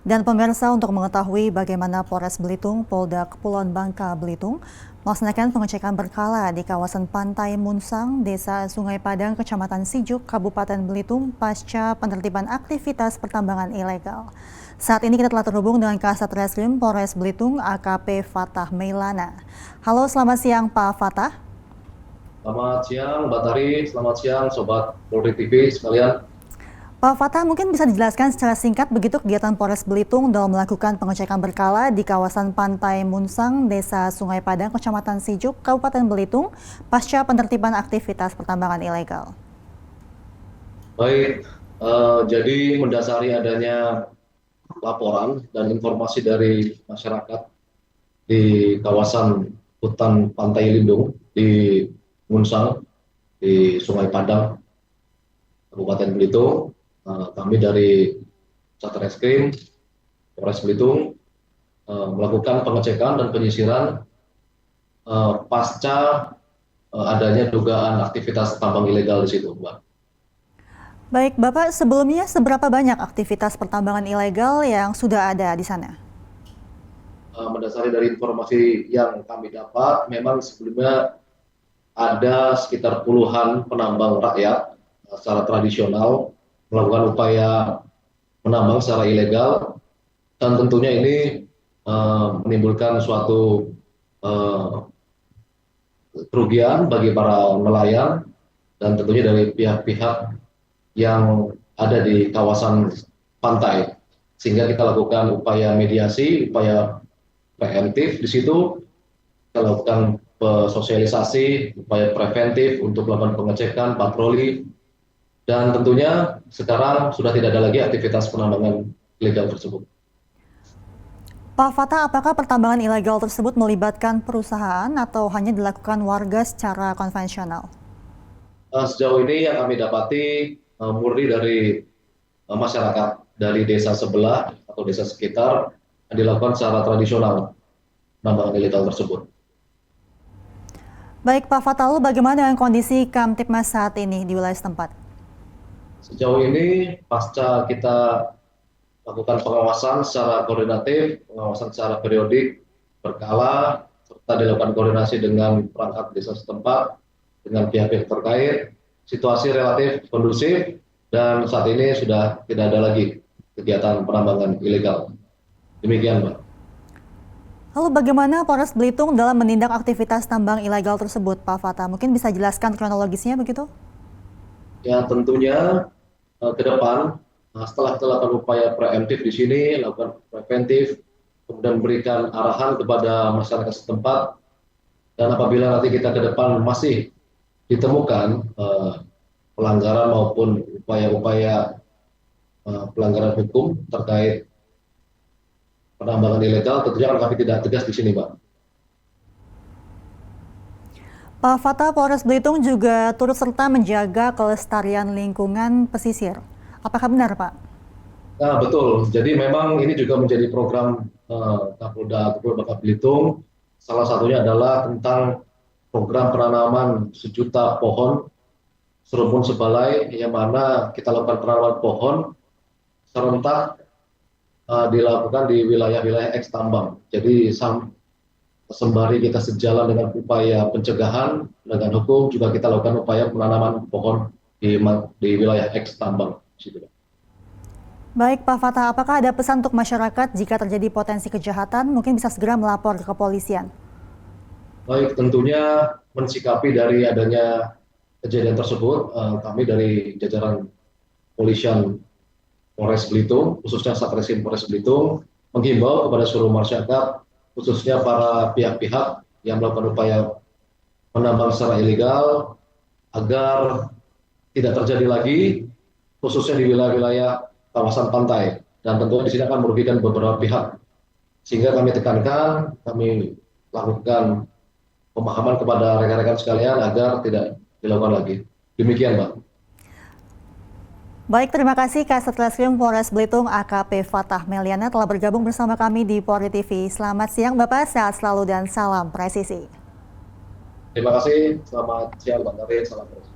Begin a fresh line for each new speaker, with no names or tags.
Dan pemirsa, untuk mengetahui bagaimana Polres Belitung, Polda Kepulauan Bangka Belitung melaksanakan pengecekan berkala di kawasan Pantai Munsang, Desa Sungai Padang, Kecamatan Sijuk, Kabupaten Belitung pasca penertiban aktivitas pertambangan ilegal. Saat ini kita telah terhubung dengan Kasat Reskrim Polres Belitung AKP Fatah Meilana. Halo, selamat siang Pak Fatah.
Selamat siang Mbak Tari, selamat siang Sobat Polri TV sekalian.
Pak Fatah, mungkin bisa dijelaskan secara singkat begitu kegiatan Polres Belitung dalam melakukan pengecekan berkala di kawasan Pantai Munsang, Desa Sungai Padang, Kecamatan Sijuk, Kabupaten Belitung, pasca penertiban aktivitas pertambangan ilegal.
Baik, jadi mendasari adanya laporan dan informasi dari masyarakat di kawasan hutan Pantai Lindung di Munsang, di Sungai Padang, Kabupaten Belitung, kami dari Satreskrim Polres Belitung melakukan pengecekan dan penyisiran pasca adanya dugaan aktivitas tambang ilegal di situ, Mbak.
Baik, Bapak, sebelumnya seberapa banyak aktivitas pertambangan ilegal yang sudah ada di sana?
Mendasari dari informasi yang kami dapat, memang sebelumnya ada sekitar puluhan penambang rakyat secara tradisional melakukan upaya menambang secara ilegal, dan tentunya ini menimbulkan suatu kerugian bagi para nelayan dan tentunya dari pihak-pihak yang ada di kawasan pantai, sehingga kita lakukan upaya mediasi, upaya preventif di situ. Kita lakukan sosialisasi, upaya preventif untuk melakukan pengecekan, patroli, dan tentunya sekarang sudah tidak ada lagi aktivitas penambangan ilegal tersebut.
Pak Fatah, apakah pertambangan ilegal tersebut melibatkan perusahaan atau hanya dilakukan warga secara konvensional?
Sejauh ini yang kami dapati murni dari masyarakat dari desa sebelah atau desa sekitar yang dilakukan secara tradisional penambangan ilegal tersebut.
Baik Pak Fatah, lalu bagaimana dengan kondisi Kamtipmas saat ini di wilayah setempat?
Sejauh ini pasca kita lakukan pengawasan secara koordinatif, pengawasan secara periodik, berkala, serta dilakukan koordinasi dengan perangkat desa setempat, dengan pihak-pihak terkait, situasi relatif kondusif, dan saat ini sudah tidak ada lagi kegiatan penambangan ilegal. Demikian, Mbak.
Lalu bagaimana Polres Belitung dalam menindak aktivitas tambang ilegal tersebut, Pak Fatah? Mungkin bisa jelaskan kronologisnya begitu?
Ya, tentunya ke depan, setelah kita lakukan upaya preemptif di sini, lakukan preventif, kemudian berikan arahan kepada masyarakat setempat, dan apabila nanti kita ke depan masih ditemukan pelanggaran maupun upaya-upaya pelanggaran hukum terkait penambangan ilegal, tentunya akan kami tidak tegas di sini, Pak.
Pak Fatah, Polres Belitung juga turut serta menjaga kelestarian lingkungan pesisir. Apakah benar, Pak?
Nah, betul. Jadi memang ini juga menjadi program Kapolda Kepulauan Bangka Belitung. Salah satunya adalah tentang program penanaman 1.000.000 pohon serumpun sebalai, yang mana kita lakukan penanaman pohon serentak dilakukan di wilayah-wilayah eks tambang. Jadi sembari kita sejalan dengan upaya pencegahan dengan hukum, juga kita lakukan upaya penanaman pohon di wilayah eks tambang.
Baik Pak Fatah, apakah ada pesan untuk masyarakat jika terjadi potensi kejahatan mungkin bisa segera melapor ke kepolisian?
Baik, tentunya mensikapi dari adanya kejadian tersebut, kami dari jajaran Polisian Polres Belitung, khususnya Satreskrim Polres Belitung, menghimbau kepada seluruh masyarakat, khususnya para pihak-pihak yang melakukan upaya menambang secara ilegal, agar tidak terjadi lagi, khususnya di wilayah-wilayah kawasan pantai. Dan tentunya di sini akan merugikan beberapa pihak. Sehingga kami tekankan, kami lakukan pemahaman kepada rekan-rekan sekalian agar tidak dilakukan lagi. Demikian, Mbak.
Baik, terima kasih Kasat Reskrim Polres Belitung AKP Fatah Meilana telah bergabung bersama kami di Polri TV. Selamat siang Bapak, sehat selalu dan salam presisi.
Terima kasih, selamat siang Mbak Tari, salam presisi.